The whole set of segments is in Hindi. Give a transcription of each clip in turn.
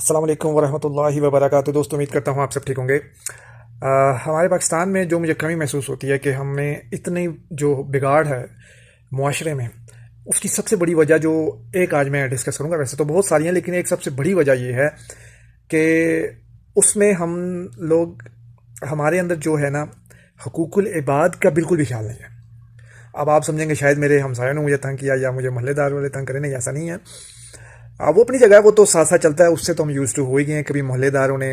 अस्सलाम वालेकुम वरहमतुल्लाहि वबरकातुहू। दोस्तों, उम्मीद करता हूँ आप सब ठीक होंगे। हमारे पाकिस्तान में जो मुझे कमी महसूस होती है कि हमें इतनी जो बिगाड़ है मुआशरे में, उसकी सबसे बड़ी वजह जो एक आज मैं डिस्कस करूँगा। वैसे तो बहुत सारी हैं, लेकिन एक सबसे बड़ी वजह ये है कि उसमें हम लोग, हमारे अंदर जो है ना, हकूकुल इबाद का बिल्कुल भी ख्याल नहीं है। अब आप समझेंगे शायद मेरे हमसायों ने मुझे तंग किया या मुझे मोहल्लेदार वाले तंग करें। नहीं, ऐसा नहीं है। वो अपनी जगह है, वो तो साथ साथ चलता है, उससे तो हम यूज़ टू हो ही गए हैं। कभी मोहल्लेदारों ने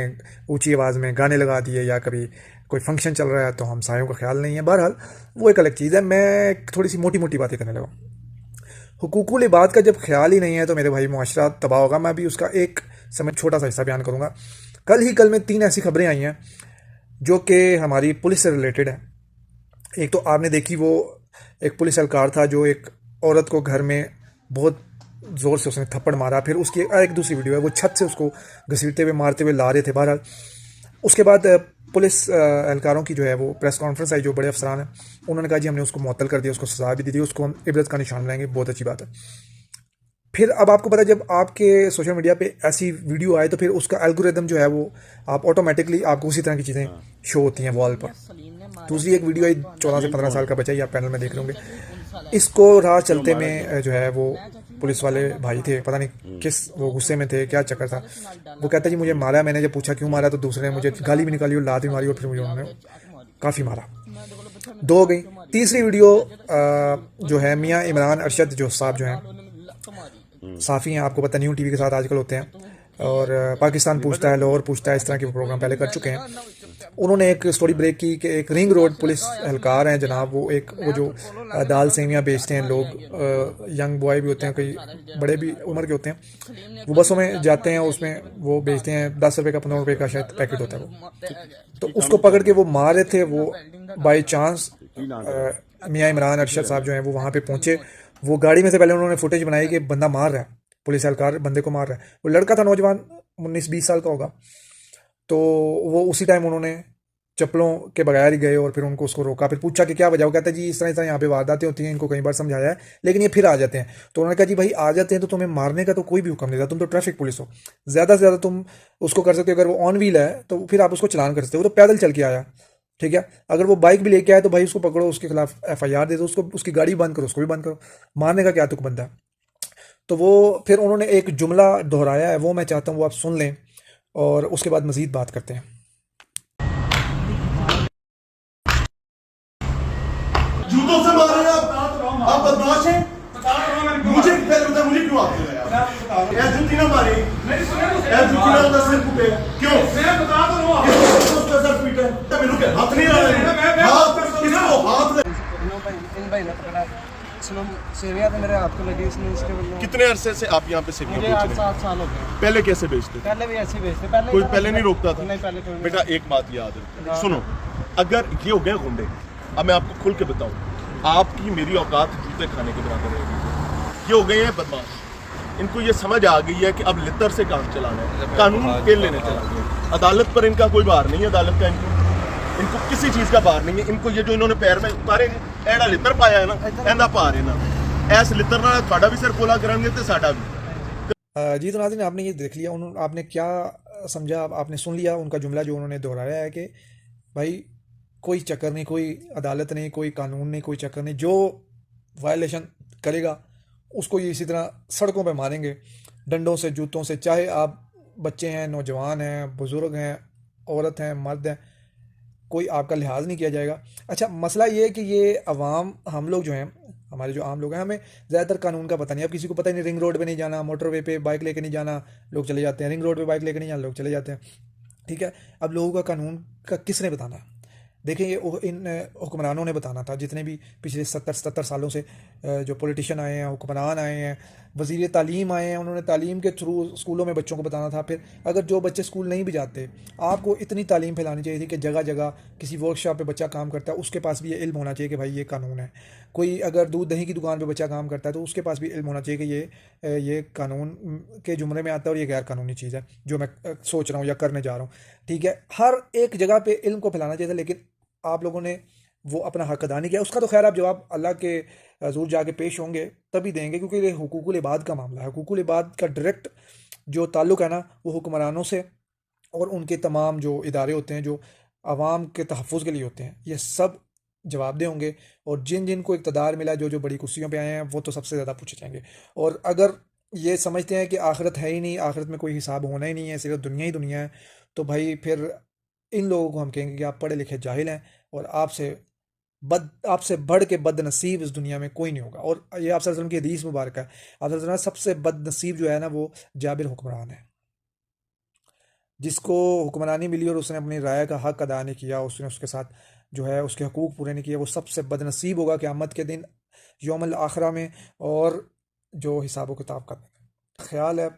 ऊंची आवाज़ में गाने लगा दिए या कभी कोई फंक्शन चल रहा है तो हमसायों का ख्याल नहीं है। बहरहाल वो एक अलग चीज़ है। मैं थोड़ी सी मोटी मोटी बातें करने लगा। हुकूकुल इबाद का जब ख्याल ही नहीं है तो मेरे भाई मुआशरा तबाह होगा। मैं भी उसका एक समय छोटा सा हिस्सा बयान करूँगा। कल में 3 ऐसी खबरें आई हैं जो कि हमारी पुलिस से रिलेटेड है। एक तो आपने देखी, वो एक पुलिस एहलकार था जो एक औरत को घर में बहुत ज़ोर से उसने थप्पड़ मारा। फिर उसकी एक दूसरी वीडियो है, वो छत से उसको घसीटते हुए मारते हुए ला रहे थे। बहरहाल उसके बाद पुलिस एहलकारों की जो है वो प्रेस कॉन्फ्रेंस आई, जो बड़े अफसरान हैं उन्होंने कहा जी हमने उसको मुअत्तल कर दिया, उसको सजा भी दी थी, उसको हम इबरत का निशान बनाएंगे। बहुत अच्छी बात है। फिर अब आपको पता है, जब आपके सोशल मीडिया पे ऐसी वीडियो आए तो फिर उसका एल्गोरिदम जो है वो आप ऑटोमेटिकली आपको उसी तरह की चीज़ें शो होती हैं वॉल पर। दूसरी एक वीडियो आई, 14 से 15 साल का बच्चा, ही आप पैनल में देख रहे होंगे। इसको राह चलते में जो है वो पुलिस वाले भाई थे, पता नहीं किस वो गुस्से में थे, क्या चक्कर था। वो कहता जी मुझे मारा। मैंने जब पूछा क्यों मारा तो दूसरे ने मुझे गाली भी निकाली और लात भी मारी और फिर मुझे उन्होंने काफ़ी मारा। 2 हो गई। तीसरी वीडियो जो है मियाँ इमरान अरशद जो साहब जो हैं, साफ़ी हैं, आपको पता न्यू टीवी के साथ आजकल होते हैं, और पाकिस्तान पूछता है, लाहौर पूछता है, इस तरह के प्रोग्राम पहले कर चुके हैं। उन्होंने एक स्टोरी ब्रेक की कि एक रिंग रोड पुलिस एहलकार हैं जनाब, वो जो दाल सेवियाँ बेचते हैं लोग, यंग बॉय भी होते हैं, कई बड़े भी उम्र के होते हैं, वो बसों में जाते हैं, उसमें वो बेचते हैं 10 रुपये का, 15 रुपये का शायद पैकेट होता है वो। तो उसको पकड़ के वो मार रहे थे। वो बाई चांस मियाँ इमरान अरशद साहब जो हैं वो वहाँ पे पहुँचे। वो गाड़ी में से पहले उन्होंने फुटेज बनाई कि बंदा मार रहा है, पुलिस एहलकार बंदे को मार रहा है। वो लड़का था, नौजवान, 19-20 साल का होगा। तो वो उसी टाइम उन्होंने चप्पलों के बगैर ही गए और फिर उनको उसको रोका। फिर पूछा कि क्या वजह। वो कहता है जी इस तरह यहाँ पे वारदातें होती हैं, इनको कई बार समझाया है लेकिन ये फिर आ जाते हैं। तो उन्होंने कहा जी भाई आ जाते हैं तो तुम्हें मारने का तो कोई भी हुक्म नहीं था, तुम तो ट्रैफिक पुलिस हो। ज़्यादा से ज़्यादा तुम उसको कर सकते हो, अगर वो ऑन व्हील है तो फिर आप उसको चलान कर सकते हो। वो तो पैदल चल के आया, ठीक है। अगर वो बाइक भी लेके आया तो भाई उसको पकड़ो, उसके खिलाफ FIR दे दो, उसको उसकी गाड़ी बंद करो, उसको भी बंद करो। मारने का क्या तुक बनता है। तो वो फिर उन्होंने एक जुमला दोहराया है, वो मैं चाहता हूँ वो आप सुन लें और उसके बाद मज़ीद बात करते हैं। जूतों से मार रहे हैं आप बदमाश हैं। मुझे पहले बता, मुझे क्यों आते हैं यार? ये जूती ना मारी, ये जूती ना उधर सिर फूटे क्यों? मैं बता तो रहा हूं उसका सर पीटा है। मेरे को हाथ नहीं आ रहा, हाथ किसको हाथ ले। इन भाई ने पकड़ा, इसमें सेवियां तो मेरे हाथ को लगी, इसने इसके बदले। कितने अरसे से आप यहाँ पे सेवियां मुझे बेच रहे हैं? 8-7 साल हो गए। पहले कैसे बेचते थे? पहले भी ऐसे ही बेचते, पहले कोई पहले नहीं रोकता था? नहीं, पहले कोई नहीं। बेटा एक बात याद है, सुनो, अगर ये हो गए गुंडे, अब मैं आपको खुल के बताऊं, आपकी मेरी औकात जूते खाने के बराबर है। ये हो गए हैं बदमाश। इनको ये समझ आ गई है कि अब लितर से काम चलाना है, कानून के लेने चलाना है। अदालत पर इनका कोई भार नहीं है, अदालत का इनको किसी चीज का भार नहीं है। इनको ये जो इन्होंने पैर में उतारे एड़ा लितर पाया है ना, एंदा भार है ना, ऐस लितर ना थोड़ा भी सिर पोला करेंगे तो साडा भी। जी तो नाज़रीन, आपने ये देख लिया, उन्होंने आपने क्या समझा, आपने सुन लिया उनका जुमला जो उन्होंने दोहराया है कि भाई कोई चक्कर नहीं, कोई अदालत नहीं, कोई कानून नहीं, कोई चक्कर नहीं, जो वायलेशन करेगा उसको ये इसी तरह सड़कों पे मारेंगे, डंडों से, जूतों से, चाहे आप बच्चे हैं, नौजवान हैं, बुज़ुर्ग हैं, औरत हैं, मर्द हैं, कोई आपका लिहाज नहीं किया जाएगा। अच्छा, मसला ये है कि ये अवाम, हम लोग जो हैं, हमारे जो आम लोग हैं, हमें ज़्यादातर कानून का पता नहीं। अब किसी को पता ही नहीं, रिंग रोड पे नहीं जाना, मोटरवे पे बाइक लेके नहीं जाना, लोग चले जाते हैं। रिंग रोड पे बाइक लेके नहीं जाना, लोग चले जाते हैं, ठीक है। अब लोगों का कानून का किसने बताना? देखें, ये इन हुक्मरानों ने बताना था, जितने भी पिछले 70-77 सालों से जो पॉलिटिशियन आए हैं, हुक्मरान आए हैं, वज़ीर तालीम आए हैं, उन्होंने तालीम के थ्रू स्कूलों में बच्चों को बताना था। फिर अगर जो बच्चे स्कूल नहीं भी जाते, आपको इतनी तालीम फैलानी चाहिए थी कि जगह जगह किसी वर्कशॉप पे बच्चा काम करता है उसके पास भी ये इल्म होना चाहिए कि भाई ये कानून है। कोई अगर दूध दही की दुकान पे बच्चा काम करता है तो उसके पास भी इल्म होना चाहिए कि ये कानून के जुमरे में आता है और ये गैर कानूनी चीज़ है जो मैं सोच रहा हूँ या करने जा रहा हूँ, ठीक है। हर एक जगह पे इल्म को फैलाना चाहिए था, लेकिन आप लोगों ने वो अपना हक अदा नहीं किया। उसका तो खैर आप जवाब अल्लाह के हजूर जाके पेश होंगे तभी देंगे, क्योंकि ये हुकूकुल इबाद का मामला है। हुकूकुल इबाद का डायरेक्ट जो ताल्लुक़ है ना वो हुक्मरानों से और उनके तमाम जो इदारे होते हैं जो आवाम के तहफ़्फ़ुज़ के लिए होते हैं, ये सब जवाबदेह होंगे। और जिन जिन को इक़्तिदार मिला, जो जो बड़ी कुर्सियों पे आए हैं, वो तो सबसे ज़्यादा पूछे जाएंगे। और अगर ये समझते हैं कि आखिरत है ही नहीं, आखिरत में कोई हिसाब होना ही नहीं है, सिर्फ दुनिया ही दुनिया है, तो भाई फिर इन लोगों को हम कहेंगे कि आप पढ़े लिखे जाहिल हैं और आपसे बढ़ के बदनसीब इस दुनिया में कोई नहीं होगा। और ये आप सल्लल्लाहु अलैहि वसल्लम की हदीस मुबारक है, आप सल्लल्लाहु अलैहि वसल्लम सबसे बदनसीब जो है ना वो जाबिर हुक्मरान है, जिसको हुक्मरानी मिली और उसने अपनी राय का हक अदा नहीं किया, उसने उसके साथ जो है उसके हकूक़ पूरे नहीं किए, वो सबसे बदनसीब होगा क़यामत के दिन यौमुल आखिरा में और जो हिसाब व किताब का ख्याल है।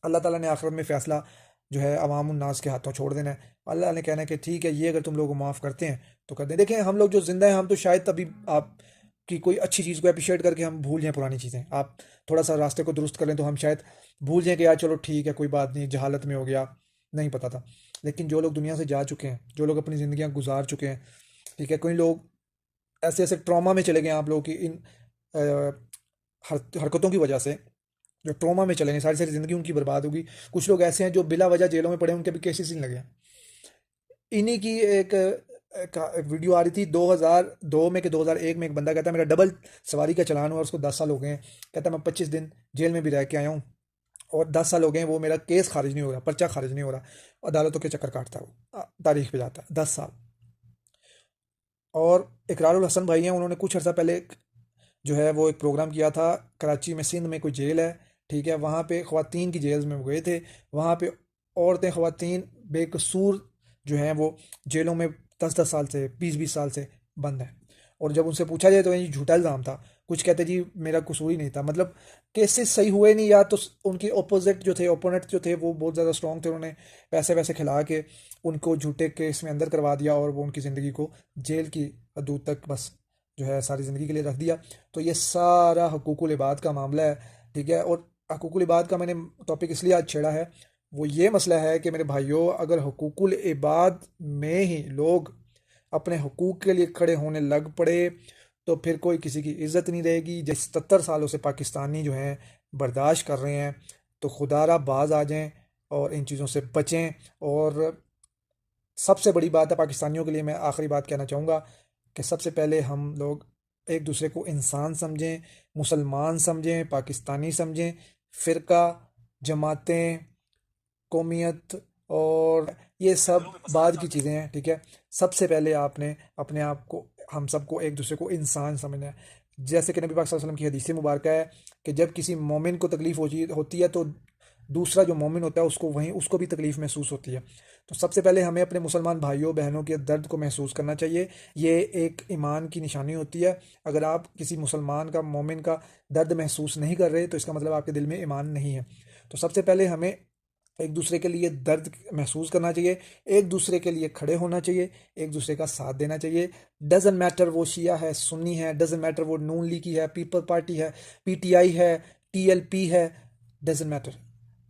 अल्लाह ताला ने आखिरत में फ़ैसला जो है अवामुन नास के हाथों छोड़ देना है। अल्लाह ने कहना है कि ठीक है, ये अगर तुम लोगों को माफ़ करते हैं तो कर दें। देखें, हम लोग जो ज़िंदा हैं, हम तो शायद तभी आपकी कोई अच्छी चीज़ को अप्रिशिएट करके हम भूल जाएं पुरानी चीज़ें। आप थोड़ा सा रास्ते को दुरुस्त कर लें तो हम शायद भूल जाएं कि यार चलो ठीक है, कोई बात नहीं, जहालत में हो गया, नहीं पता था। लेकिन जो लोग दुनिया से जा चुके हैं, जो लोग अपनी ज़िंदगियाँ गुजार चुके हैं, ठीक है, कोई लोग ऐसे ऐसे ट्रॉमा में चले गए आप लोगों की इन हरकतों की वजह से, जो ट्रॉमा में चले गए, सारी सारी ज़िंदगी उनकी बर्बाद होगी। कुछ लोग ऐसे हैं जो बिला वजह जेलों में पड़े, उनके भी केसेस नहीं लगे हैं। इन्हीं की एक वीडियो आ रही थी 2002 में कि 2001 में, एक बंदा कहता है मेरा डबल सवारी का चालान हुआ, उसको 10 साल हो गए हैं। कहता है मैं 25 दिन जेल में भी रह के आया हूँ और 10 साल हो गए हैं, वो मेरा केस खारिज नहीं हो रहा, पर्चा खारिज नहीं हो रहा, अदालतों के चक्कर काटता है, वो तारीख पे जाता है 10 साल। और इकरारुल हसन भाई हैं, उन्होंने कुछ अर्सा पहले जो है वो एक प्रोग्राम किया था कराची में, सिंध में कोई जेल है, ठीक है, वहाँ पे ख़वातीन की जेल्स में वो गए थे। वहाँ पे औरतें ख़वातीन बेकसूर जो हैं वो जेलों में 10-10 साल से 20-20 साल से बंद हैं। और जब उनसे पूछा जाए तो ये झूठा इल्ज़ाम था, कुछ कहते जी मेरा कसूर ही नहीं था, मतलब केसेस सही हुए नहीं, या तो उनके अपोजिट जो थे, ओपोनेंट जो थे, वो बहुत ज़्यादा स्ट्रॉन्ग थे, उन्होंने पैसे वैसे खिला के उनको झूठे केस में अंदर करवा दिया और वो उनकी ज़िंदगी को जेल की हदूद तक बस जो है सारी ज़िंदगी के लिए रख दिया। तो ये सारा हुकूकुल इबाद का मामला है, ठीक है। और हुकूकुल इबाद का मैंने टॉपिक इसलिए आज छेड़ा है, वो ये मसला है कि मेरे भाइयों, अगर हुकूकुल इबाद में ही लोग अपने हुकूक के लिए खड़े होने लग पड़े तो फिर कोई किसी की इज़्ज़त नहीं रहेगी। जिस 77 सालों से पाकिस्तानी जो हैं बर्दाश्त कर रहे हैं, तो खुदारा बाज आ जाएं और इन चीज़ों से बचें। और सबसे बड़ी बात है पाकिस्तानियों के लिए, मैं आखिरी बात कहना चाहूँगा कि सबसे पहले हम लोग एक दूसरे को इंसान समझें, मुसलमान समझें, पाकिस्तानी समझें। फ़िरका, जमातें, कौमियत और ये सब बाद की चीज़ें हैं, ठीक है। सबसे पहले आपने अपने आप को, हम सबको एक दूसरे को इंसान समझना है। जैसे कि नबी पाक सल्लल्लाहु अलैहि वसल्लम की हदीस मुबारक है कि जब किसी मोमिन को तकलीफ़ होती है तो दूसरा जो मोमिन होता है उसको भी तकलीफ़ महसूस होती है। तो सबसे पहले हमें अपने मुसलमान भाइयों बहनों के दर्द को महसूस करना चाहिए। ये एक ईमान की निशानी होती है। अगर आप किसी मुसलमान का, मोमिन का दर्द महसूस नहीं कर रहे तो इसका मतलब आपके दिल में ईमान नहीं है। तो सबसे पहले हमें एक दूसरे के लिए दर्द महसूस करना चाहिए, एक दूसरे के लिए खड़े होना चाहिए, एक दूसरे का साथ देना चाहिए। डज़न मैटर वो शिया है, सुन्नी है, डज़न मैटर वो नून लीग की है, पीपल पार्टी है, पीटीआई है, टीएलपी है, डज़न मैटर,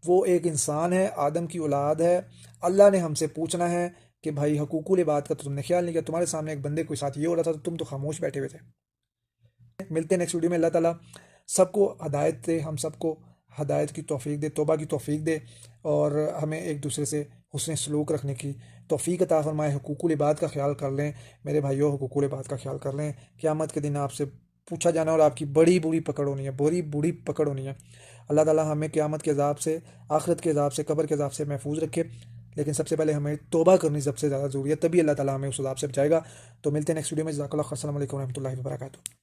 वो एक इंसान है, आदम की औलाद है। अल्लाह ने हमसे पूछना है कि भाई हुकूकुल इबाद का तो तुमने ख्याल नहीं किया, तुम्हारे सामने एक बंदे कोई साथ ये हो रहा था तो तुम तो खामोश बैठे हुए थे। मिलते हैं नेक्स्ट वीडियो में। अल्लाह ताला सबको हदायत दे, हम सबको हदायत की तौफीक दे, तौबा की तौफीक दे और हमें एक दूसरे से हुस्न सलूक रखने की तौफीक अता फरमाए। हुकूकुल इबाद का ख्याल कर लें मेरे भाइयों, हुकूकुल इबाद का ख्याल कर लें। क़यामत के दिन आपसे पूछा जाना और आपकी बड़ी बुरी पकड़ होनी है, बड़ी बुरी पकड़ होनी है। अल्लाह ताला हमें क़यामत के अज़ाब से, आखिरत के अज़ाब से, कब्र के अज़ाब से महफूज रखे। लेकिन सबसे पहले हमें तौबा करनी सबसे ज़्यादा ज़रूरी है, तभी अल्लाह ताला हमें उस अज़ाब से बचाएगा। तो मिलते हैं नेक्स्ट वीडियो में। जज़ाकल्लाहु खैर। अस्सलामु अलैकुम व रहमतुल्लाहि व बरकातुहू।